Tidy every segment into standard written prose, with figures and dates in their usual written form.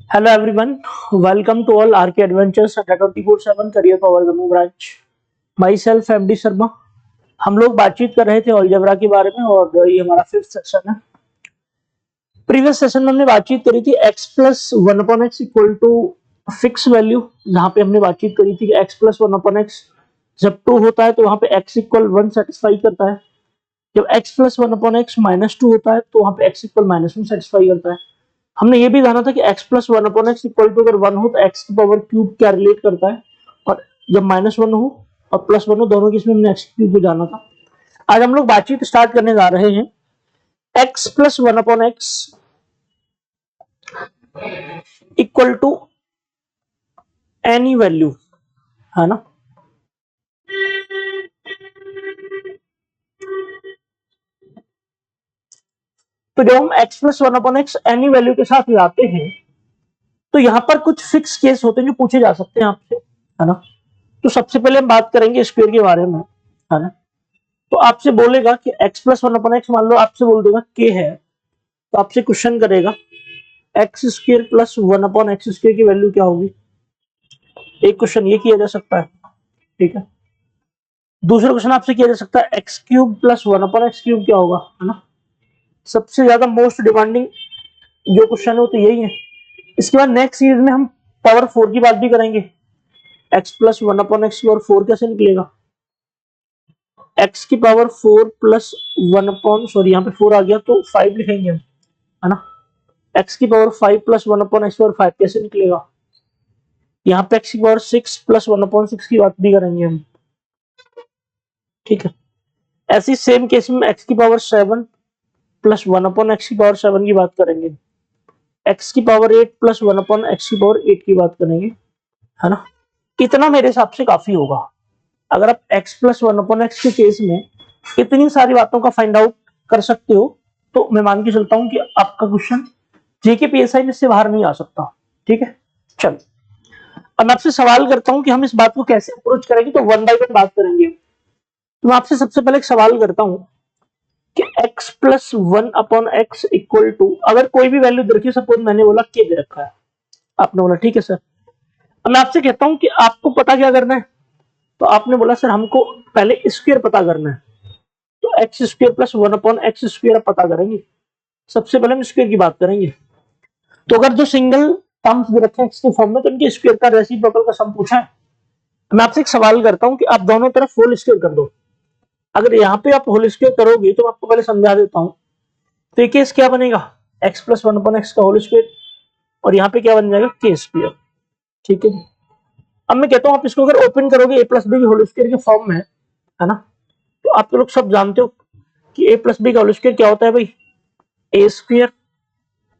Hello everyone, welcome to all RK Adventures at 24/7 Career Power the Move branch. Myself MD Sharma. हम लोग बातचीत कर रहे थे अलजेब्रा के बारे में और ये हमारा फिफ्थ सेक्शन है. प्रीवियस सेशन में हमने बातचीत करी थी x plus one upon x equal to fix value, जहाँ पे हमने बातचीत करी थी कि x plus one upon x जब 2 होता है तो वहाँ पे x इक्वल 1 सेटिस्फाई करता है. जब x plus one upon x minus 2 होता है तो वहाँ पे x इक्वल -1 सेटिस्फाई करता है. हमने ये भी जाना था कि x plus one upon x equal to अगर 1 हो तो x की पावर क्यूब क्या रिलेट करता है, और जब -1 हो और +1 हो दोनों केस में हमने x क्यूब को जाना था. आज हम लोग बातचीत स्टार्ट करने जा रहे हैं x plus one upon x equal to any value, है ना. तो जब हम x plus one upon x any value के साथ लाते हैं तो यहाँ पर कुछ फिक्स केस होते हैं जो पूछे जा सकते हैं आपसे, है ना. तो सबसे पहले हम बात करेंगे स्क्वायर के बारे में, है ना. तो आपसे बोलेगा कि x plus one upon x, मान लो आपसे बोल देगा k है, तो आपसे क्वेश्चन करेगा x square plus one upon x square की वैल्यू क्या होगी. एक क्वेश्चन ये किया जा सकता है, ठीक है. दूसरा क्वेश्चन आपसे किया जा सकता है x cube plus one upon x cube क्या होगा, है ना. सबसे ज्यादा मोस्ट डिमांडिंग जो क्वेश्चन है वो तो यही है. इसके बाद नेक्स्ट सीरीज में हम पावर 4 की बात भी करेंगे. X plus one upon x की पावर 4 कैसे निकलेगा, एक्स की power 4 plus one upon, sorry यहाँ पे 4 आ गया तो 5 लिखेंगे हम, है ना. एक्स की power 5 plus one upon x power 5 कैसे निकलेगा. यहाँ पे एक्स की पावर 6 प्लस वन अपॉन 6 की बात भी करेंगे हम, ठीक है. ऐसी सेम केस में एक्स की power 7 plus one upon x की पावर 7 की बात करेंगे. एक्स की power 8 plus one upon x की पावर 8 की बात करेंगे, है ना. इतना मेरे हिसाब से काफी होगा. अगर आप x plus one upon x के केस में इतनी सारी बातों का फाइंड आउट कर सकते हो तो मैं मान के चलता हूं कि आपका क्वेश्चन जेके पीएसआई में से बाहर नहीं आ सकता, ठीक है. चल, अब मैं आपसे सवाल करता हूं कि हम इस बात को कैसे अप्रोच करेंगे, तो वन बाय वन बात करेंगे. तो मैं आपसे सबसे पहले एक सवाल करता हूं कि x plus one upon x equal to, अगर कोई भी वैल्यू दे रखी है, सपोज मैंने बोला k दे रखा है, आपने बोला ठीक है सर. अब मैं आपसे कहता हूं कि आपको पता क्या करना है, तो आपने बोला सर हमको पहले स्क्वायर पता करना है. तो x square plus one upon x square पता करेंगे. सबसे पहले हम स्क्वायर की बात करेंगे. तो अगर जो सिंगल टर्म्स दे रखे हैं एक्स के फॉर्म में तो उनके स्क्वायर का रेसिप्रोकल का सम पूछा है. मैं आपसे एक सवाल करता हूं कि आप दोनों तरफ होल स्क्वायर कर दो. अगर यहाँ पे आप होल स्क्वायर करोगे तो मैं आपको पहले समझा देता हूँ. तो ये केस क्या बनेगा, x plus one upon x का होल स्क्वायर, और यहाँ पे क्या बन जाएगा के स्क्वायर, ठीक है. अब मैं कहता हूँ आप इसको अगर ओपन करोगे ए प्लस बी होल स्क्वायर के फॉर्म में, है ना, तो आप लोग सब जानते हो कि ए प्लस बी का होल स्क्वायर क्या होता है भाई, A square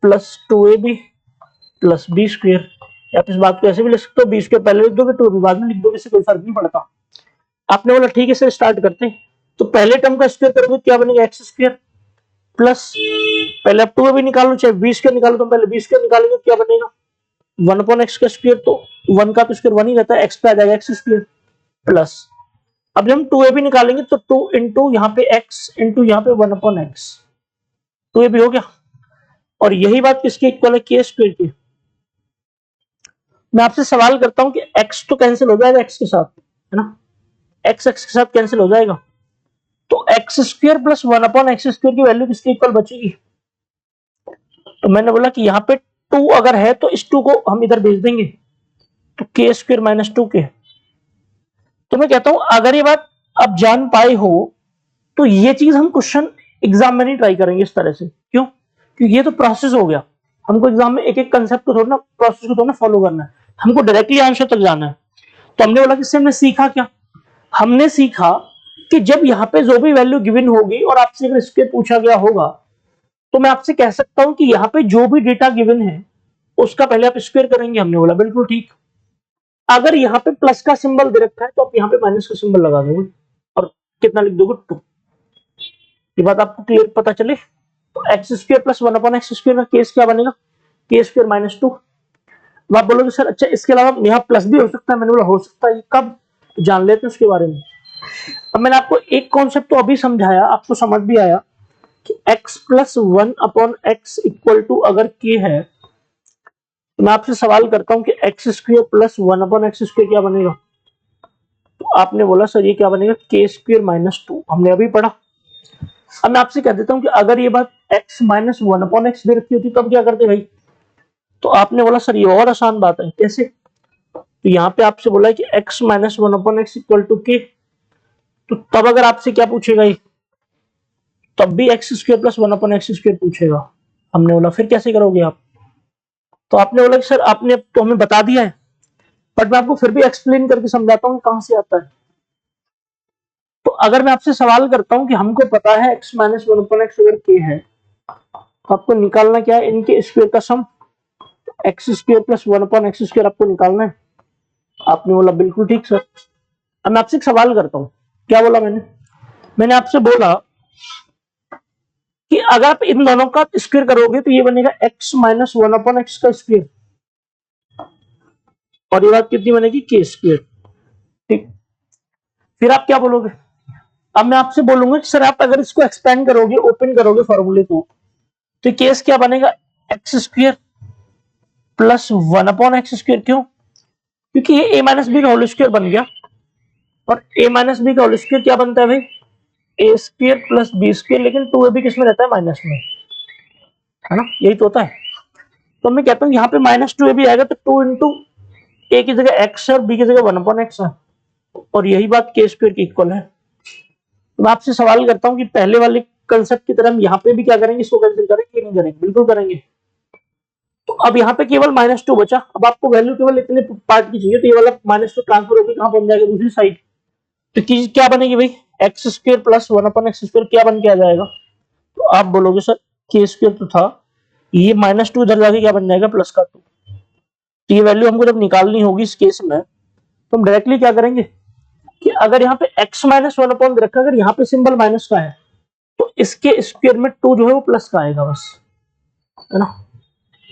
plus 2ab plus B square. आप इस बात को ऐसे भी लिख सकते हो, बी स्क्वायर पहले लिख दोगे 2ab बाद में लिख दोगे, इससे कोई फर्क नहीं पड़ता. आपने बोला ठीक है सर स्टार्ट करते हैं. तो पहले टर्म का स्क्वायर करोगे क्या बनेगा, एक्स स्क्वायर प्लस, पहले आप 2ab निकालो चाहे बी स्क्वायर निकालो, तो पहले बी स्क्वायर निकालेंगे तो क्या बनेगा, वन अपॉन एक्स का स्क्वायर, तो वन का तो स्क्वायर वन ही रहता है, एक्स पे आ जाएगा एक्स स्क्वायर प्लस. अब जब हम 2ab निकालेंगे तो 2 इंटू यहाँ पे x इंटू यहाँ पे वन अपॉन एक्स, 2ab हो गया. और यही बात किसके इक्वल है, के स्क्वायर की. मैं आपसे सवाल करता हूं कि x तो कैंसिल हो जाएगा x के साथ, है ना, x x के साथ कैंसिल हो जाएगा, तो x square plus one upon x square की वैल्यू किसके इक्वल बचेगी. तो मैंने बोला कि यहाँ पे 2 अगर है तो इस 2 को हम इधर भेज देंगे, तो के स्क्वायर माइनस 2k. तो मैं कहता हूं अगर ये बात आप जान पाए हो तो ये चीज हम क्वेश्चन एग्जाम में नहीं ट्राई करेंगे इस तरह से. क्यों, क्योंकि ये तो प्रोसेस हो गया. हमको एग्जाम में एक एक कंसेप्ट को थोड़ा ना, प्रोसेस को थोड़ा ना फॉलो करना है, हमको डायरेक्टली आंसर तक जाना है. तो हमने बोला कि इससे हमने सीखा क्या, हमने सीखा कि जब यहाँ पे जो भी वैल्यू गिवन होगी और आपसे अगर स्क्वायर पूछा गया होगा तो मैं आपसे कह सकता हूं कि यहाँ पे जो भी डेटा गिवन है उसका पहले आप स्क्वायर करेंगे. हमने बोला बिल्कुल ठीक. अगर यहाँ पे प्लस का सिंबल दे रखा है तो आप यहाँ पे माइनस का सिंबल लगा दोगे और कितना लिख दोगे 2. ये बात आपको क्लियर पता चले. तो x square plus one upon x square का केस क्या बनेगा, के स्क्वायर माइनस 2. आप बोलोगे सर अच्छा इसके अलावा यहाँ प्लस भी हो सकता है, मैंने बोला हो सकता है, कब जान लेते हैं उसके बारे में. अब मैंने आपको एक कॉन्सेप्ट तो अभी समझाया, आपको समझ भी आया कि x plus one upon x equal to अगर k है तो मैं आपसे सवाल करता हूँ कि एक्स स्क्वायर प्लस 1/x² क्या बनेगा? तो आपने बोला सर ये क्या बनेगा? k² - 2। हमने अभी पढ़ा। अब मैं आपसे कह देता हूँ कि अगर ये बात x - 1/x दे रखी होती तो हम क्या करते भाई? तो आपने बोला सर ये और आसान बात है, कैसे? तो यहाँ पे आपसे बोला है कि x - 1/x = k। तो तब अगर आपसे क्या पूछेगा ये, तब भी x² + 1/x² पूछेगा। हमने बोला फिर कैसे करोगे आप? तो आपने बोला कि सर आपने तो हमें बता दिया है, बट मैं आपको फिर भी एक्सप्लेन करके समझाता हूँ कहां से आता है। तो अगर मैं आपसे सवाल करता हूँ कि हमको पता है x - 1/x अगर k है, तो आपको निकालना क्या है? इनके स्क्वायर का सम, x² + 1/x² आपको निकालना है। आपने बोला बिल्कुल ठीक सर। अब मैं आपसे एक सवाल करता हूँ। क्या बोला मैंने? मैंने आपसे बोला कि अगर आप इन दोनों का स्क्वायर करोगे तो ये बनेगा x - 1/x का स्क्वायर, और ये बात कितनी बनेगी? k²। ठीक, फिर आप क्या बोलोगे? अब मैं आपसे बोलूंगा कि सर आप अगर इसको एक्सपेंड करोगे, ओपन करोगे फॉर्मूले को, तो केस क्या बनेगा? x² + 1/x²। क्यों? क्योंकि ये a - b का होल स्क्वायर बन गया, और a - b का होल स्क्वायर क्या बनता है भाई? a² + b²। लेकिन 2ab किस में रहता है? माइनस में, है ना? यही तो होता है। तो मैं कहता हूँ यहाँ पे -2ab आएगा, तो 2 इंटू a की जगह x है और b की जगह 1/x है, और यही बात k² की इक्वल है। तो मैं आपसे सवाल करता हूँ कि पहले वाले कंसेप्ट की तरह हम यहाँ पे भी क्या करेंगे? इसको कैंसिल करेंगे? नहीं करेंगे? बिल्कुल करेंगे। तो अब यहाँ पे केवल -2 बचा। अब आपको वैल्यू केवल इतने पार्ट की चाहिए, तो ये वाला -2 ट्रांसफर होकर कहाँ पहुंच जाएगा? दूसरी साइड। तो चीज क्या बनेगी भाई? x² + 1/x² क्या बन के आ जाएगा? तो आप बोलोगे सर k² तो था, ये -2 इधर जाके क्या बन जाएगा? +2। तो ये वैल्यू हमको जब निकालनी होगी इस केस में, तो हम डायरेक्टली क्या करेंगे कि अगर यहाँ पे x - 1 दे रखा, अगर यहाँ पे सिंबल माइनस का है, तो इसके स्क्वायर में 2 जो है वो प्लस का आएगा बस, है ना?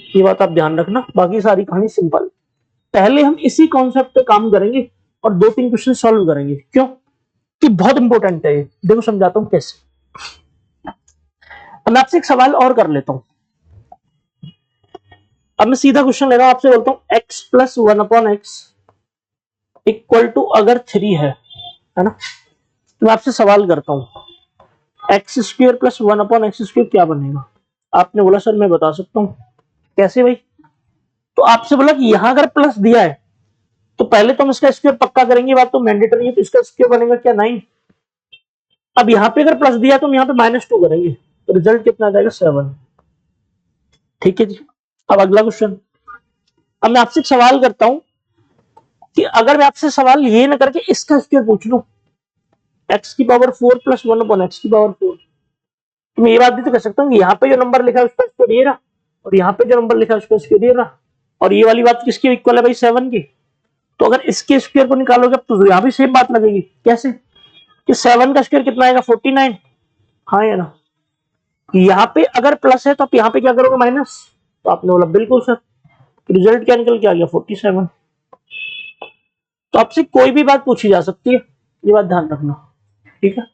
ये बात आप ध्यान रखना, बाकी सारी कहानी सिंपल। पहले हम इसी कॉन्सेप्ट पे काम करेंगे और 2-3 क्वेश्चन सॉल्व करेंगे। क्यों? कि बहुत इंपॉर्टेंट है ये। देखो समझाता हूँ कैसे। अब मैं आपसे एक सवाल और कर लेता हूँ। अब मैं सीधा क्वेश्चन ले रहा हूँ, आपसे बोलता हूँ x + 1/x = अगर 3 है ना? तो मैं आपसे सवाल करता हूँ x² + 1/x² क्या बनेगा? आपने बोला सर मैं बता सकता हूँ। कैसे भाई? तो आपसे बोला कि यहां अगर प्लस दिया है, तो पहले तो हम इसका स्क्वायर पक्का करेंगे, बात तो मैंडेटरी है। तो इसका स्क्वायर बनेगा क्या? 9। अब यहाँ पे अगर प्लस दिया तो हम यहाँ पे -2 करेंगे, तो रिजल्ट कितना आ जाएगा? 7। ठीक है जी। अब अगला क्वेश्चन। अब मैं आपसे एक सवाल करता हूं कि अगर मैं आपसे सवाल ये ना करके इसका स्क्वायर पूछ लूं, x⁴ + 1/x⁴, तो मैं ये बात भी तो कह सकता हूँ कि यहाँ पे जो नंबर लिखा है उसका स्क्वायर ये रहा, और यहाँ पे जो नंबर लिखा है उसका स्क्वायर ये रहा, और ये वाली बात किसकी इक्वल है भाई? 7 की। तो अगर इसके स्क्वायर को निकालोगे तो यहाँ भी सेम बात लगेगी। कैसे? कि 7 का स्क्वायर कितना आएगा? 49। हाँ या ना? यहाँ पे अगर प्लस है तो आप यहाँ पे क्या करोगे? माइनस। तो आपने बोला बिल्कुल सर। रिजल्ट क्या निकल के आ गया? 47। तो आपसे कोई भी बात पूछी जा सकती है, ये बात ध्यान रखना। ठीक है?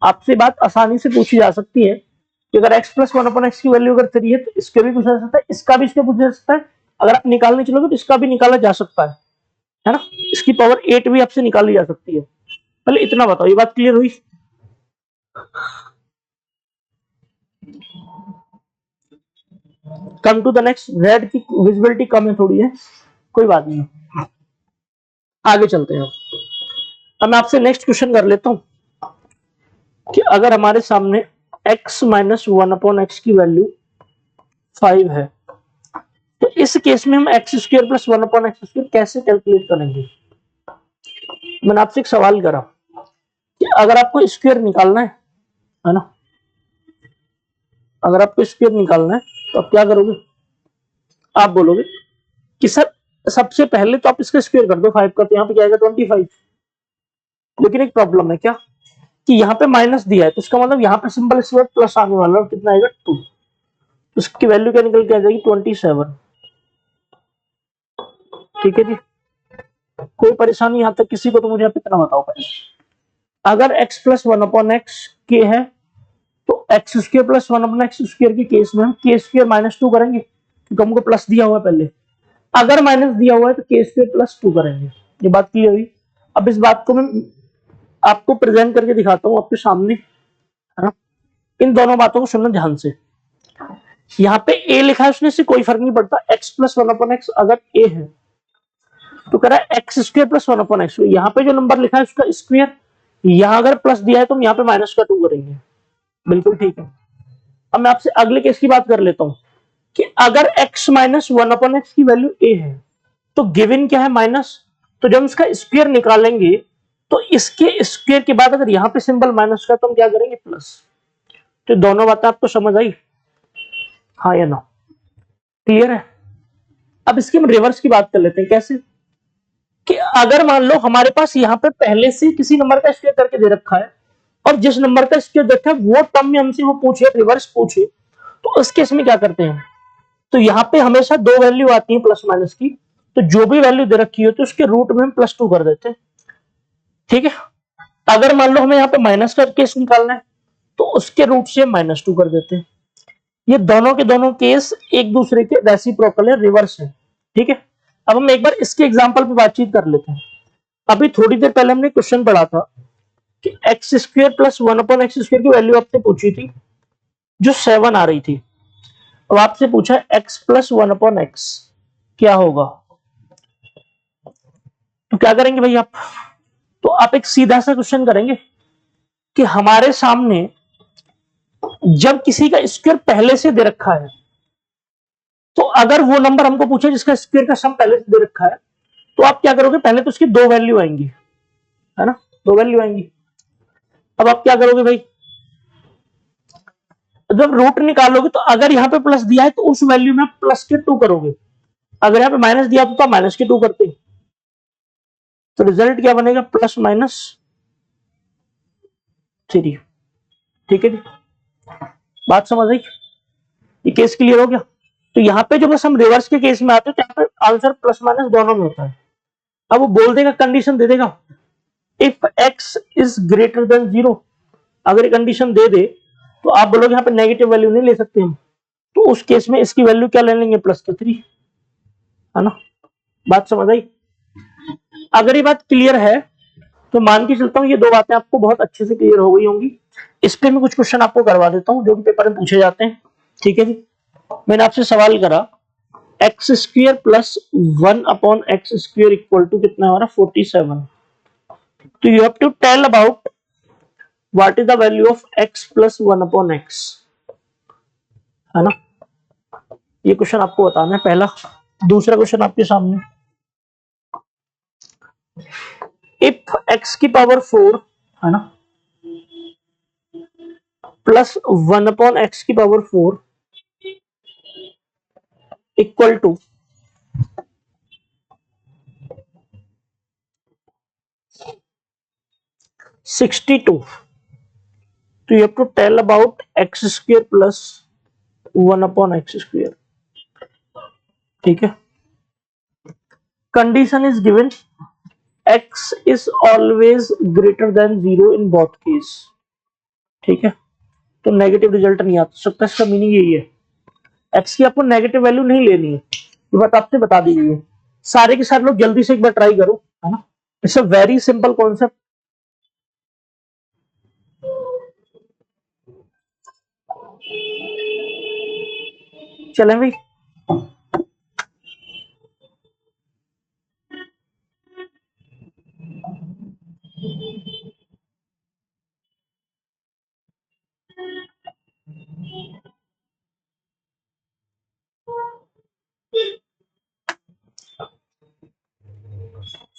आपसे बात आसानी से पूछी जा सकती है कि अगर x + 1/x की वैल्यू अगर 3 है तो इसके भी पूछा जा सकता है, इसका भी इसके पूछा जा सकता है। अगर आप निकालने चलोगे तो इसका भी निकाला जा सकता है ना? इसकी पावर 8 भी आपसे निकाली जा सकती है। पहले इतना बताओ, ये बात क्लियर हुई? Come to the next. Red की विजिबिलिटी कम है थोड़ी है, कोई बात नहीं, आगे चलते हैं। अब मैं आपसे नेक्स्ट क्वेश्चन कर लेता हूं कि अगर हमारे सामने x - 1/x की वैल्यू 5 है, तो इस केस में हम x² + 1/x² कैसे कैलकुलेट करेंगे? मैंने आपसे एक सवाल करा कि अगर आपको स्क्वायर निकालना है ना, अगर आपको स्क्वायर निकालना है तो आप क्या करोगे? आप बोलोगे कि सर सबसे पहले तो आप इसका स्क्वायर कर दो 5 का, तो यहाँ पे क्या आएगा? 25। लेकिन एक प्रॉब्लम है, क्या कि यहाँ पे माइनस दिया है, तो इसका मतलब यहाँ पे सिंबल इस वक्त प्लस आने वाला है, कितना आएगा? 2। तो इसकी वैल्यू क्या निकल के आ जाएगी? 27। ठीक है जी। कोई परेशानी यहाँ तक किसी को? तो मुझे आप इतना बताओ पहले। अगर x + 1/x k है, तो x² + 1/x² के केस में हम k² - 2 करेंगे, क्योंकि हमको प्लस दिया हुआ पहले। अगर माइनस दिया हुआ है तो के स्क्वायर प्लस 2 करेंगे। ये बात क्लियर हुई। अब इस बात को मैं आपको प्रेजेंट करके दिखाता हूँ आपके सामने, है ना। इन दोनों बातों को सुनना ध्यान से। यहाँ पे ए लिखा है उसने से कोई फर्क नहीं पड़ता, x plus one upon x अगर ए है तो कह रहा है x square plus one upon x. यहाँ पे जो नंबर लिखा है उसका स्क्वायर, यहाँ अगर प्लस दिया है तो हम यहाँ पे माइनस का 2 करेंगे। बिल्कुल ठीक है। अब मैं आपसे अगले केस की बात कर लेता हूँ कि अगर x minus one upon x की वैल्यू a है तो गिवन क्या है माइनस, तो जब हम इसका स्क्वायर निकालेंगे तो इसके स्क्वायर के बाद अगर यहाँ पे सिंबल माइनस का तो हम क्या करेंगे प्लस। तो दोनों बातें आपको समझ आई, हाँ या ना, क्लियर है। अब इसकी हम रिवर्स की बात कर लेते हैं। कैसे कि अगर मान लो हमारे पास यहाँ पे पहले से किसी नंबर का स्क्वायर करके दे रखा है और जिस नंबर का स्क्वायर देखा है वो टर्म में हमसे वो पूछे रिवर्स पूछे, तो उस केस में क्या करते हैं, तो यहाँ पे हमेशा दो वैल्यू आती है प्लस माइनस की, तो जो भी वैल्यू दे रखी हो तो उसके रूट में हम प्लस 2 कर देते हैं। ठीक है। अगर मान लो हमें यहाँ पे माइनस का केस निकालना है तो उसके रूट से माइनस 2 कर देते हैं। ये दोनों के दोनों केस एक दूसरे के रेसिप्रोकल है, रिवर्स है। ठीक है। अब हम एक बार इसके एग्जांपल पे बातचीत कर लेते हैं। अभी थोड़ी देर पहले हमने क्वेश्चन पढ़ा था कि x square plus one upon x square की वैल्यू आपसे पूछी थी जो 7 आ रही थी। अब आपसे पूछा x plus one upon x क्या होगा, तो क्या करेंगे भाई आप, तो आप एक सीधा सा क्वेश्चन करेंगे कि हमारे सामने जब किसी का स्क्वायर पहले से दे रखा है तो अगर वो नंबर हमको पूछे जिसका स्क्वायर का सम पहले से दे रखा है तो आप क्या करोगे, पहले तो उसकी दो वैल्यू आएंगी, है ना, दो वैल्यू आएंगी। अब आप क्या करोगे भाई, जब रूट निकालोगे तो अगर यहाँ पे प्लस दिया है तो उस वैल्यू में प्लस के 2 करोगे, अगर यहाँ पे माइनस दिया तो माइनस के 2 करते, तो रिजल्ट क्या बनेगा प्लस माइनस 3। ठीक है जी, बात समझ आई, ये केस क्लियर हो गया। तो यहाँ पे जो बस हम रिवर्स के केस में आते हैं यहाँ पे आंसर प्लस माइनस दोनों में होता है। अब वो बोल देगा, कंडीशन दे देगा, if x is greater than 0, अगर ये कंडीशन दे दे तो आप बोलोगे यहाँ पे नेगेटिव वैल्यू नहीं ले सकते हम, तो उस केस में इसकी वैल्यू क्या ले लेंगे प्लस के 3, है ना। बात समझ आई। अगर ये बात क्लियर है तो मान के चलता हूँ ये दो बातें आपको बहुत अच्छे से क्लियर हो गई होंगी। इस पे मैं कुछ क्वेश्चन आपको करवा देता हूँ जो कि पेपर में पूछे जाते हैं। ठीक है जी, मैंने आपसे सवाल करा x square plus one upon x square equal to कितना हमारा 47, तो you have to tell about what is the value of x plus one upon x, है ना। ये क्वेश्चन आपको बताना है पहला। दूसरा क्वेश्चन आपके सामने, इफ एक्स की पावर 4, है ना, प्लस वन अपॉन एक्स की पावर 4 इक्वल टू 62, तो you have to tell about x square plus one upon x square. ठीक है। Condition is given x is always greater than 0 in both case। ठीक है, तो negative result नहीं आ सकता, इसका मीनिंग यही है x की आपको नेगेटिव वैल्यू नहीं लेनी है, ये बात आपसे बता दी गई है। सारे के सारे लोग जल्दी से एक बार ट्राई करो, है ना, it's a very simple concept. चलें भाई,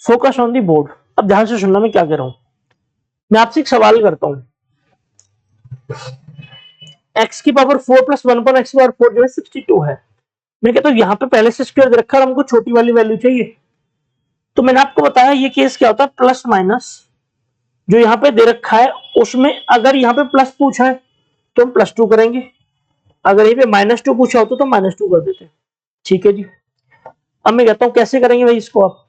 फोकस ऑन दी बोर्ड। अब ध्यान से सुनना मैं क्या कह रहा हूं। मैं आपसे एक सवाल करता हूं, x की पावर 4 प्लस वन पर एक्स की पावर 4 जो है 62 है। मैं कहता हूं यहाँ पे पहले से स्क्वायर दे रखा है और हमको छोटी वाली वैल्यू चाहिए, तो मैंने आपको बताया ये केस क्या होता है, प्लस माइनस जो यहाँ पे दे रखा है उसमें अगर यहाँ पे प्लस पूछा है तो हम प्लस 2 करेंगे, अगर ये पे माइनस 2 पूछा होता तो माइनस 2 कर देते। ठीक है जी। अब मैं कहता हूं कैसे करेंगे भाई इसको आप,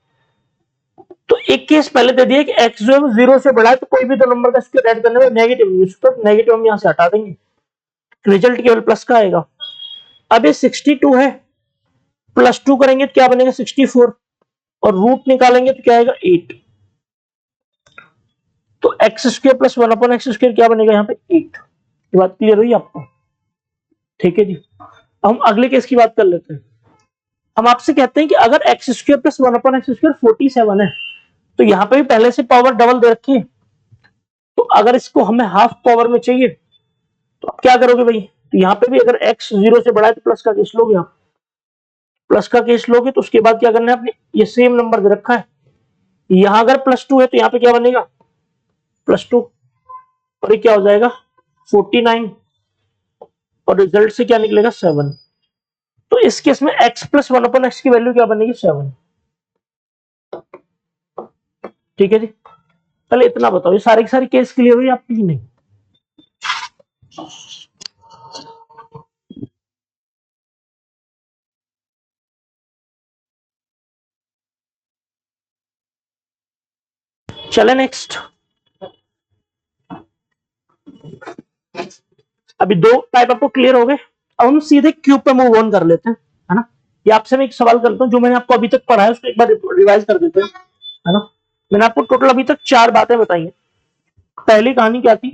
तो एक केस पहले दे दिया कि x जो है 0 से बड़ा है तो कोई भी दो नंबर का स्क्वायर ऐड करने में नेगेटिव नहीं है, तो नेगेटिव हम यहां से हटा देंगे, रिजल्ट केवल प्लस का आएगा। अब ये 62 है +2 करेंगे तो क्या बनेगा 64 और रूट निकालेंगे तो क्या आएगा 8। तो x² + 1/x² क्या बनेगा यहाँ पे 8। ये बात क्लियर हुई आपको? ठीक है जी। हम अगले केस की बात कर लेते हैं। हम आपसे कहते हैं कि अगर x² + 1/x² 47 है तो यहाँ पे भी पहले से पावर डबल दे रखी है, तो अगर इसको हमें हाफ पावर में चाहिए तो आप क्या करोगे भाई? तो यहाँ पे भी अगर x 0 से बड़ा है तो प्लस का केस लोगे आप, प्लस का केस लोगे तो उसके बाद क्या करना है आपने, ये सेम नंबर दे रखा है, यहाँ अगर +2 है तो यहाँ पे क्या बनेगा +2 और ये क्या हो जाएगा 49 और रिजल्ट से क्या निकलेगा 7। तो इस केस में x + 1/x की वैल्यू क्या बनेगी 7। ठीक है जी। पहले इतना बताओ, ये सारी की सारी केस क्लियर हुई आपकी कि नहीं? चले नेक्स्ट। अभी दो टाइप आपको क्लियर हो गए। अब हम सीधे क्यूब पे मूव ऑन कर लेते हैं, है ना। ये आपसे मैं एक सवाल करता हूँ, जो मैंने आपको अभी तक पढ़ा है उसको एक बार रिवाइज कर देते हैं, है ना। मैंने आपको टोटल अभी तक 4 बातें बताई हैं। पहली कहानी क्या थी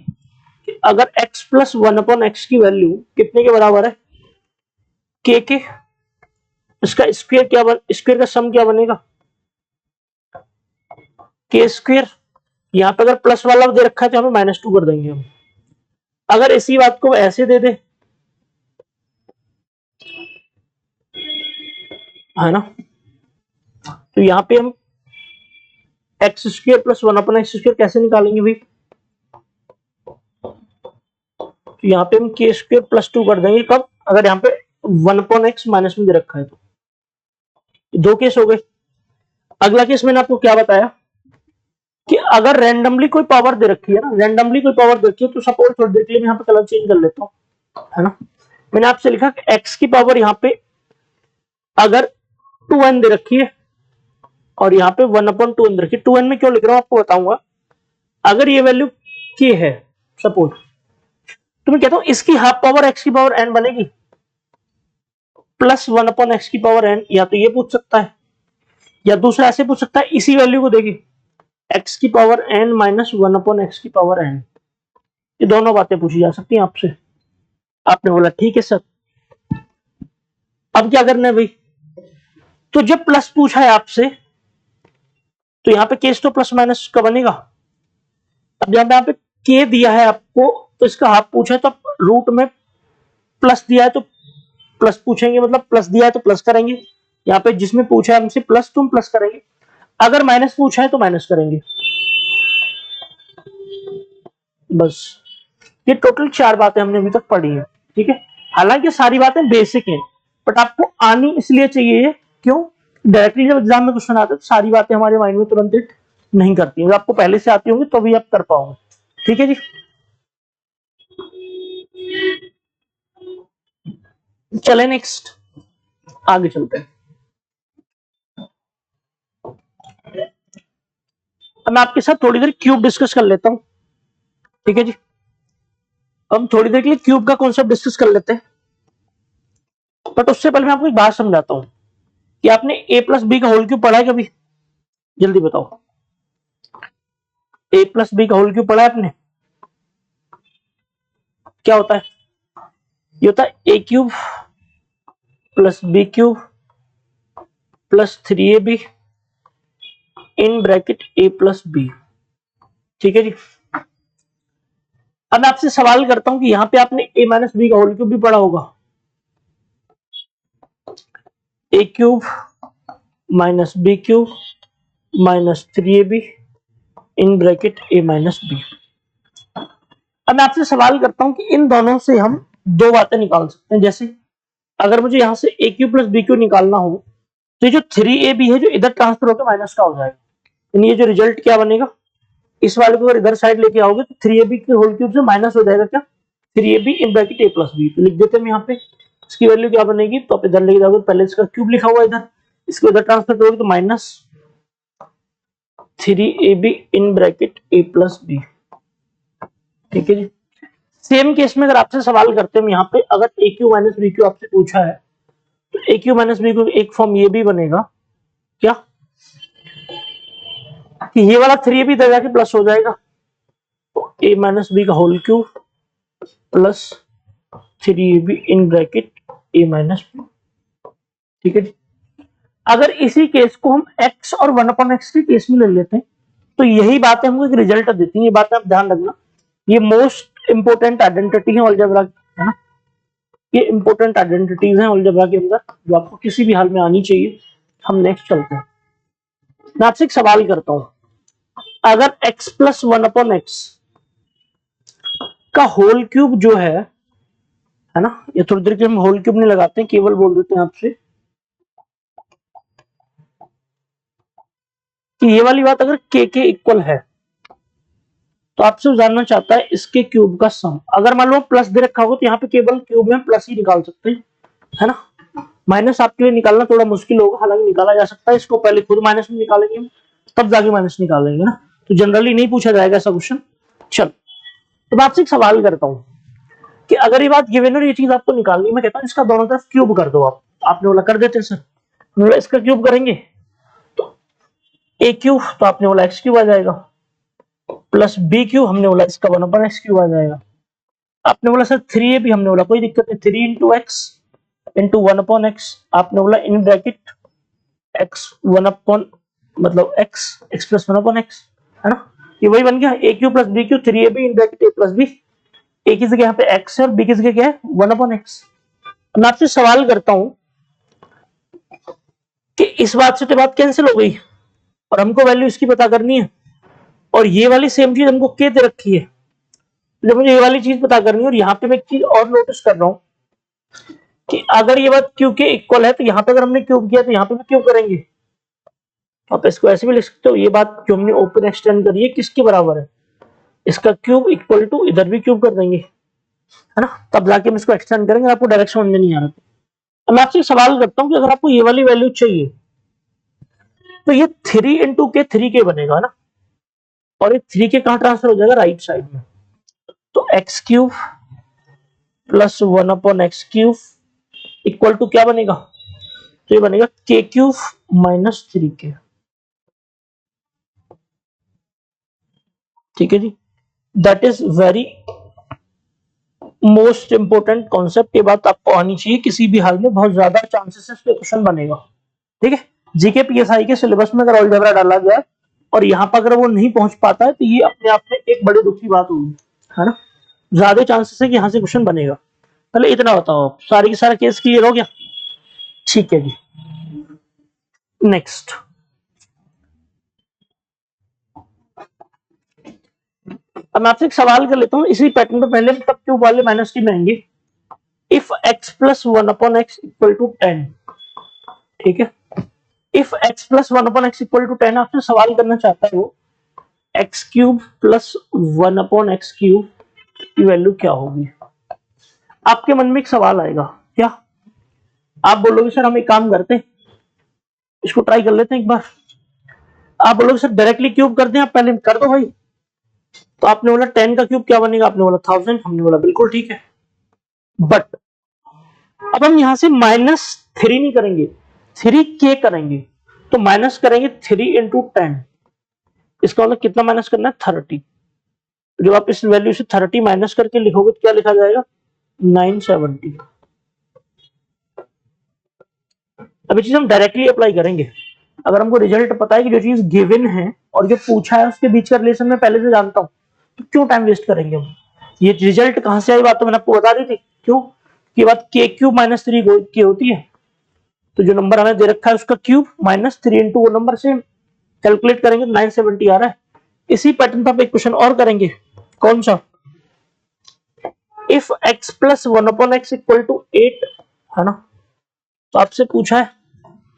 कि अगर x + 1/x की वैल्यू कितने के बराबर है के, इसका स्क्वायर क्या स्क्वायर का सम क्या बनेगा k²। यहाँ पे अगर प्लस वाला दे रखा है तो हमें -2 कर देंगे हम। अगर इसी बात को ऐसे दे दे, है ना, तो यहाँ पे हम x² + 1/x² कैसे निकालेंगे भाई? तो यहाँ पे हम k² + 2 कर देंगे। कब? अगर यहाँ पे 1/x माइनस में दे रखा है तो। दो केस हो गए। अगला केस मैंने आपको क्या बताया कि अगर रैंडमली कोई पावर दे रखी है ना, रैंडमली कोई पावर दे रखी है, तो सपोज थोड़ी देर के लिए मैं यहाँ पे कलर चेंज कर लेता हूँ, है ना। मैंने आपसे लिखा कि x की पावर यहाँ पे अगर 2n दे रखी है और यहाँ पे 1/2n दे रखी है। 2n में क्यों लिख रहा हूँ आपको बताऊंगा। अगर ये वैल्यू k है सपोज, तो मैं कहता हूँ इसकी हाफ पावर x की पावर n बनेगी +1/x की पावर n। या तो ये पूछ सकता है या दूसरा ऐसे पूछ सकता है, इसी वैल्यू को देगी x की पावर n - 1/x की पावर n। ये दोनों बातें पूछी जा सकती हैं आपसे। आपने बोला ठीक है सर। अब क्या करना है भाई? तो जब प्लस पूछा है आपसे तो यहाँ पे केस तो प्लस माइनस का बनेगा। अब जब यहाँ पे के दिया है आपको तो इसका हाफ पूछा है, तो रूट में प्लस दिया है तो प्लस पूछेंगे, मतलब प्लस दिया है तो प्लस करेंगे। यहाँ पे जिसमें पूछा है हमसे प्लस, तुम प्लस करेंगे। अगर माइनस पूछा है तो माइनस करेंगे। बस ये टोटल 4 बातें हमने अभी तक पढ़ी है। ठीक है, हालांकि सारी बातें बेसिक हैं, बट आपको आनी इसलिए चाहिए, क्यों? डायरेक्टली जब एग्जाम में क्वेश्चन आते हैं तो सारी बातें हमारे माइंड में तुरंत हिट नहीं करती हैं। आपको पहले से आती होंगी तो भी आप कर पाओगे। ठीक है जी। चले नेक्स्ट, आगे चलते हैं। अब मैं आपके साथ थोड़ी देर क्यूब डिस्कस कर लेता हूं। ठीक है जी, हम थोड़ी देर के लिए क्यूब का कॉन्सेप्ट डिस्कस कर लेते हैं, बट उससे पहले मैं आपको एक बात समझाता हूं कि आपने a+b का होल क्यूब पढ़ा है कभी? जल्दी बताओ, a+b का होल क्यूब पढ़ा है आपने? क्या होता है? ये होता है a³ + b³ + 3ab in bracket a+b। ठीक है जी। अब मैं आपसे सवाल करता हूं कि यहाँ पे आपने a - b का होल क्यूब भी पढ़ा होगा। a³ - b³ - 3ab in bracket a - b। अब मैं आपसे सवाल करता हूं कि इन दोनों से हम दो बातें निकाल सकते हैं। जैसे अगर मुझे यहां से a³ + b³ निकालना हो तो ये जो 3ab है जो इधर ट्रांसफर होकर माइनस का हो जाएगा, यानी ये जो रिजल्ट क्या बनेगा, इस वाले को अगर इधर साइड लेके आओगे तो 3ab के होल क्यूब से माइनस हो जाएगा क्या 3ab इन ब्रैकेट a+b। तो लिख देते हैं यहाँ पे इसकी वैल्यू क्या बनेगी, तो आप इधर लेके जाओगे, पहले इसका क्यूब लिखा हुआ इधर, इसको इधर ट्रांसफर करोगे तो -3ab इन ब्रैकेट a+b। ठीक है जी। सेम केस में अगर आपसे सवाल करते हैं यहाँ पे, अगर a³ - b³ आपसे पूछा है तो ए क्यू माइनस बी क्यू एक फॉर्म ये भी बनेगा क्या कि ये वाला 3 भी इधर जाके प्लस हो जाएगा, तो ए माइनस बी का whole cube plus 3ab in bracket a minus b. ठीक है जी। अगर इसी केस को हम x और 1/x के केस में ले लेते हैं तो यही बातें हमको एक रिजल्ट देती हैं। ये बातें आप ध्यान रखना, ये मोस्ट इंपोर्टेंट आइडेंटिटी है अलजेब्रा की, है ना। ये इंपोर्टेंट आइडेंटिटीज हैं अलजेब्रा के अंदर जो आपको किसी भी हाल में आनी चाहिए। हम नेक्स्ट चलते हैं। मैं आपसे एक सवाल करता हूं, अगर x प्लस 1/x का होल क्यूब जो है ना, ये थोड़ी देर के हम होल क्यूब नहीं लगाते हैं, केवल बोल देते हैं आपसे कि ये वाली बात अगर के इक्वल है तो आपसे जानना चाहता है इसके क्यूब का सम। अगर मान लो प्लस दे रखा हो तो यहाँ पे केवल क्यूब में प्लस ही निकाल सकते हैं, है ना। माइनस आपके लिए निकालना थोड़ा मुश्किल होगा, हालांकि निकाला जा सकता है। इसको पहले खुद माइनस में निकालेंगे हम, तब जाके माइनस निकालेंगे ना, तो जनरली नहीं पूछा जाएगा ऐसा क्वेश्चन। चल, तो मैं आपसे एक सवाल करता हूँ कि अगर ये बात गिवन और ये चीज आपको निकालनी, मैं कहता हूँ इसका दोनों तरफ क्यूब कर दो आप। आपने बोला कर देते सर, बोला इसका क्यूब करेंगे तो ए क्यूब, तो आपने बोला एक्स क्यूब आ जाएगा, प्लस बी क्यूब, हमने बोला इसका 1/x क्यूब आ जाएगा। आपने बोला सर 3a भी, हमने बोला कोई दिक्कत नहीं, 3 इंटू एक्स इंटू 1/x, आपने बोला इन ब्रैकेट x 1 मतलब x x प्लस 1/x, है ना। ये वही बन गया A cube plus B cube, 3ab in bracket a plus B. A की जगह यहाँ पे x है और b की जगह क्या है 1/x। मैं आपसे सवाल करता हूं कि इस बात से तो बात कैंसिल हो गई और हमको वैल्यू इसकी पता करनी है, और ये वाली सेम चीज हमको के दे रखी है, जब मुझे ये वाली चीज पता करनी है। और यहाँ पे मैं एक चीज और नोटिस कर रहा हूँ कि अगर ये बात क्यू के इक्वल है तो यहाँ पे अगर हमने क्यूब किया तो यहाँ पे भी क्यूब करेंगे। आप इसको ऐसे भी लिख सकते हो, ये बात जो हमने ओपन एक्सटेंड करी है किसके बराबर है, इसका क्यूब इक्वल टू इधर भी क्यूब कर देंगे, है ना। तब जाके हम इसको एक्सटेंड करेंगे, आपको डायरेक्शन समझ में नहीं आ रहा। अब मैं आपसे एक सवाल करता हूँ कि अगर आपको ये वाली वैल्यू चाहिए तो ये 3 इंटू के 3k बनेगा ना, और ये 3k कहाँ ट्रांसफर हो जाएगा राइट साइड में, तो x cube plus 1/x cube equal to क्या बनेगा, तो ये बनेगा के क्यूब माइनस 3k। ठीक है जी, that is very most important concept. ये बात आपको आनी चाहिए, किसी भी हाल में बहुत ज्यादा चांसेस है इसके क्वेश्चन बनेगा। ठीक है, जीके पीएसआई के सिलेबस में अगर अलजेब्रा डाला जाए और यहाँ पर अगर वो नहीं पहुंच पाता है तो ये अपने आप में एक बड़ी दुख की बात होगी, है ना। ज्यादा चांसेस है कि यहाँ से क्वेश्चन बनेगा। पहले इतना बताओ, सारी की सारा केस क्लियर हो गया। ठीक है जी, नेक्स्ट। अब मैं आपसे एक सवाल कर लेता हूँ इसी पैटर्न पे, पहले तब क्यूब वाले माइनस की में आएंगे। If x plus 1/x equal to 10, ठीक है, if x plus 1/x equal to 10, आपसे सवाल करना चाहता है वो x cube plus 1/x cube की वैल्यू क्या होगी। आपके मन में एक सवाल आएगा, क्या आप बोलोगे सर हम एक काम करते हैं, इसको ट्राई कर लेते हैं एक बार। आप बोलोगे सर डायरेक्टली क्यूब कर दें, आप पहले कर दो भाई। तो आपने बोला 10 का क्यूब क्या बनेगा, आपने बोला 1000, हमने बोला बिल्कुल ठीक है। बट अब हम यहां से -3 नहीं करेंगे, 3k करेंगे। तो माइनस करेंगे 3 इंटू 10, इसका मतलब कितना माइनस करना है 30। जब आप इस वैल्यू से 30 माइनस करके लिखोगे तो क्या लिखा जाएगा 970। अब ये चीज हम डायरेक्टली अप्लाई करेंगे। अगर हमको रिजल्ट पता है कि जो चीज गिवन है और जो पूछा है उसके बीच का रिलेशन मैं पहले से जानता हूं, तो क्यों टाइम वेस्ट करेंगे हम। ये रिजल्ट कहां से आई बात तो मैंने आपको बता दी थी, क्यों की बात के क्यूब माइनस 3 की होती है। तो जो नंबर हमें दे रखा है उसका क्यूब माइनस 3 इंटू वो नंबर से कैलकुलेट करेंगे तो 970 आ रहा है। इसी पैटर्न पर एक क्वेश्चन और करेंगे, कौन सा, if x plus 1/x equal to 8, है ना। तो आपसे पूछा है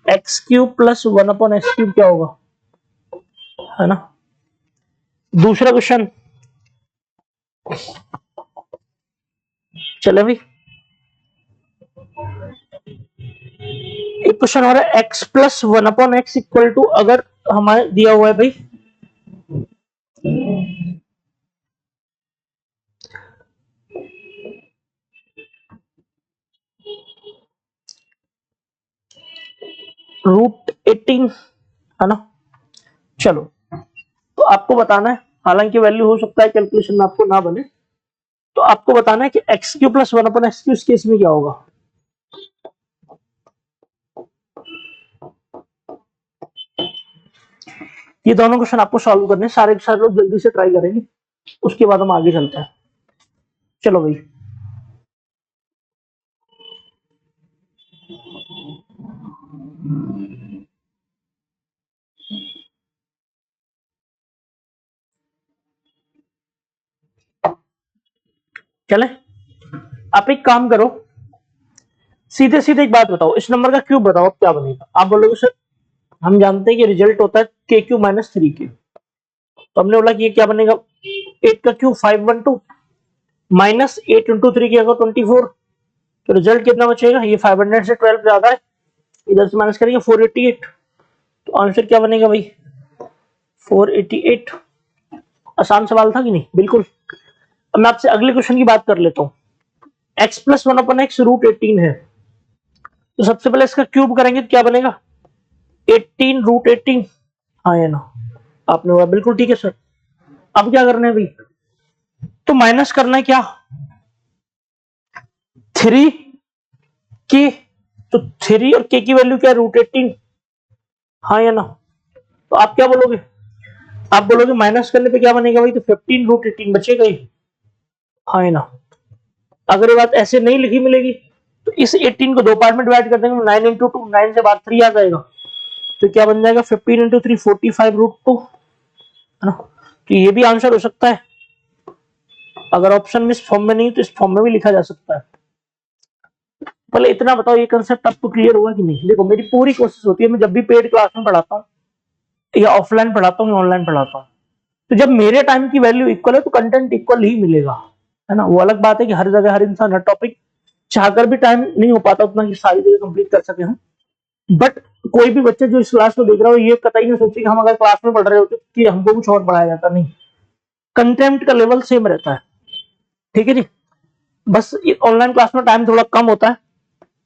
x cube plus 1/x cube क्या होगा, है ना। दूसरा क्वेश्चन चले भाई, एक क्वेश्चन और है x plus 1/x equal to, अगर हमारे दिया हुआ है भाई √18 है ना। चलो, तो आपको बताना है, हालांकि वैल्यू हो सकता है कैलकुलेशन में आपको ना बने, तो आपको बताना है कि x Q plus 1/x Q इस केस में क्या होगा। ये दोनों क्वेश्चन आपको सॉल्व करने, सारे के सारे लोग जल्दी से ट्राई करेंगे, उसके बाद हम आगे चलते हैं। चलो भाई, चले। आप एक काम करो, सीधे सीधे एक बात बताओ, इस नंबर का क्यूब बताओ, अब क्या बनेगा। आप बोलोगे सर हम जानते हैं कि रिजल्ट होता है के क्यू माइनस 3k, तो हमने बोला कि ये क्या बनेगा, 8 का क्यूब 512 माइनस 8 इंटू 3 की अगर 24, तो रिजल्ट कितना बचेगा, ये 500 से 12 ज्यादा है, इधर से माइनस करेंगे 488, तो आंसर क्या बनेगा भाई 488। आसान सवाल था कि नहीं, बिल्कुल। अब मैं आपसे अगले क्वेश्चन की बात कर लेता हूँ। x प्लस 1/x √18 है, तो सबसे पहले इसका क्यूब करेंगे तो क्या बनेगा 18 √18, हाँ या ना। आपने बोला बिल्कुल ठीक है सर। अब क्या करना है भाई, तो माइनस करना है क्या 3 के, तो 3 और के की वैल्यू क्या है √18, हाँ या ना। तो आप क्या बोलोगे, आप बोलोगे माइनस करने पे क्या बनेगा भाई, तो 15 √18 बचेगा ही, हाँ या ना। अगर ये बात ऐसे नहीं लिखी मिलेगी, तो इस 18 को दो पार्ट में डिवाइड कर देंगे, 9 इंटू 2, 9 से बाद 3 आ जाएगा, तो क्या बन जाएगा 15 इंटू 3 45 √2, है ना। तो ये भी आंसर हो सकता है, अगर ऑप्शन में इस फॉर्म में नहीं तो इस फॉर्म में भी लिखा जा सकता है। पहले इतना बताओ, ये कंसेप्ट आपको क्लियर हुआ कि नहीं। देखो मेरी पूरी कोशिश होती है, मैं जब भी पेड क्लास में पढ़ाता हूँ या ऑफलाइन पढ़ाता हूँ या ऑनलाइन पढ़ाता हूँ, तो जब मेरे टाइम की वैल्यू इक्वल है तो कंटेंट इक्वल ही मिलेगा, है ना। वो अलग बात है कि हर जगह हर इंसान हर टॉपिक चाहकर भी टाइम नहीं हो पाता उतना कि सारी चीजें कंप्लीट कर सके हम, बट कोई भी बच्चे जो इस क्लास को देख रहा हो ये कतई नहीं सोचे कि हम अगर क्लास में पढ़ रहे होते कि हमको कुछ और पढ़ाया जाता, नहीं, कंटेंट का लेवल सेम रहता है, ठीक है जी। बस ऑनलाइन क्लास में टाइम थोड़ा कम होता है।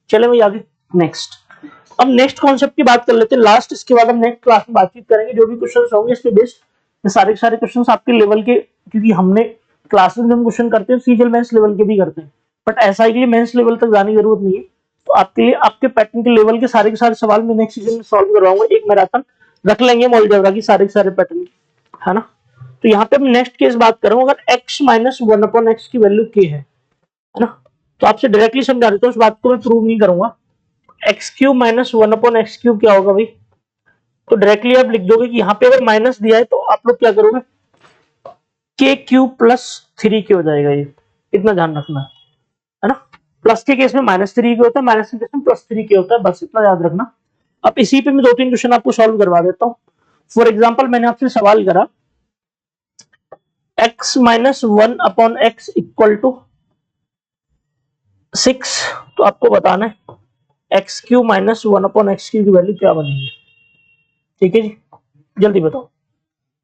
चले भाई आगे, नेक्स्ट। अब नेक्स्ट कॉन्सेप्ट की बात कर लेते हैं लास्ट, इसके बाद हम नेक्स्ट क्लास में बातचीत करेंगे, जो भी क्वेश्चन होंगे इसके बेस्ड सारे के सारे क्वेश्चन आपके लेवल के, क्योंकि हमने क्लासेस में हम क्वेश्चन करते हैं सीजीएल मेंस लेवल के भी करते हैं, बट एसआई के लिए मेंस लेवल तक जाने की जरूरत नहीं है। तो आपके लिए आपके पैटर्न के लेवल के सारे सवाल मैं नेक्स्ट सीजन में सॉल्व करवाऊंगा, एक मैराथन रख लेंगे अलजेब्रा की सारे के सारे पैटर्न की, है ना। तो यहाँ पे हम नेक्स्ट केस बात करूँ, अगर x माइनस 1/x की वैल्यू k है ना, तो आपसे डायरेक्टली समझा देता हूँ, उस बात को मैं प्रूव नहीं करूंगा। X cube minus 1/x cube क्या होगा भाई, तो डायरेक्टली आप लिख दोगे कि यहाँ पे अगर माइनस दिया है तो आप लोग क्या करोगे के क्यूब प्लस 3k हो जाएगा, ये इतना ध्यान रखना है ना। प्लस के केस में -3 के होता है, माइनस के केस में +3 के होता है, बस इतना याद रखना। अब इसी पे मैं 2-3 क्वेश्चन आपको सॉल्व करवा देता हूँ। फॉर एग्जाम्पल मैंने आपसे सवाल करा x minus 1/x equal to 6, तो आपको बताना है x Q minus 1/x Q की वैल्यू क्या बनेगी, ठीक है जी, जल्दी बताओ।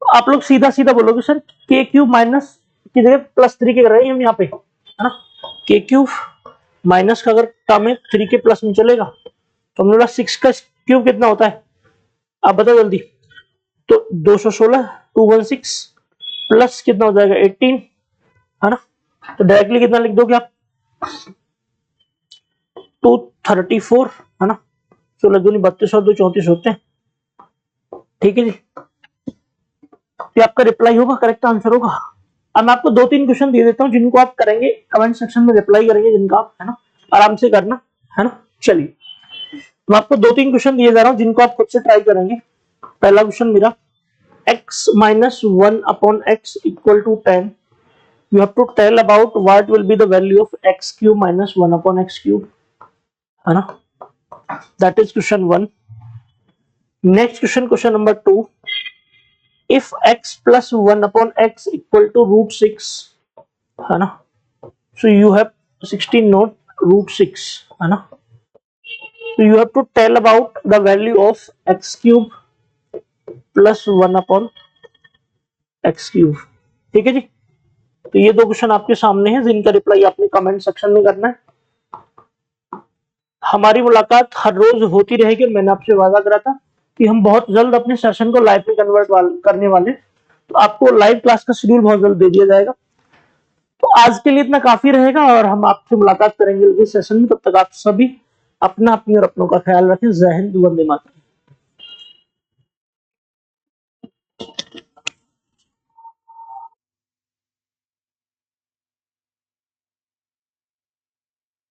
तो आप लोग सीधा सीधा बोलोगे सर के क्यूब माइनस की जगह +3 के कर रहे हैं हम यहाँ पे, है ना। के क्यूब माइनस का अगर टर्म है 3 के प्लस में चलेगा, तो हमने बोला 6 का क्यूब कितना होता है, आप बताओ जल्दी। तो 216 216 प्लस कितना हो जाएगा 18, है ना। तो डायरेक्टली कितना लिख दोगे आप 234, है ना। 16 दूनी 32 और 2 34 होते हैं, ठीक है जी। ये आपका रिप्लाई होगा, करेक्ट आंसर होगा। अब मैं आपको 2-3 क्वेश्चन दे देता हूँ जिनको आप करेंगे, कमेंट सेक्शन में रिप्लाई करेंगे जिनका आप, है ना, आराम से करना, है ना। चलिए, मैं आपको 2-3 क्वेश्चन दिए जा रहा हूँ जिनको आप खुद से ट्राई करेंगे। पहला क्वेश्चन मेरा, x minus 1/x equal to 10, you have to tell about what will be the value of x cube minus 1/x cube, है ना। that is question 1. next question number 2, if x plus 1/x equal to √6, है ना, so you have 16 not √6, है ना। so you have to tell about the value of x cube plus 1/x cube, ठीक है जी। तो ये 2 क्वेश्चन आपके सामने हैं जिनका रिप्लाई आपने कमेंट सेक्शन में करना है। हमारी मुलाकात हर रोज होती रहेगी। मैंने आपसे वादा करा था कि हम बहुत जल्द अपने सेशन को लाइव में कन्वर्ट करने वाले, तो आपको लाइव क्लास का शेड्यूल बहुत जल्द दे दिया जाएगा। तो आज के लिए इतना काफी रहेगा और हम आपसे मुलाकात करेंगे अगले सेशन में। तब तक आप सभी अपना, अपनी और अपनों का ख्याल रखें। जय हिंद, वंदे मातरम।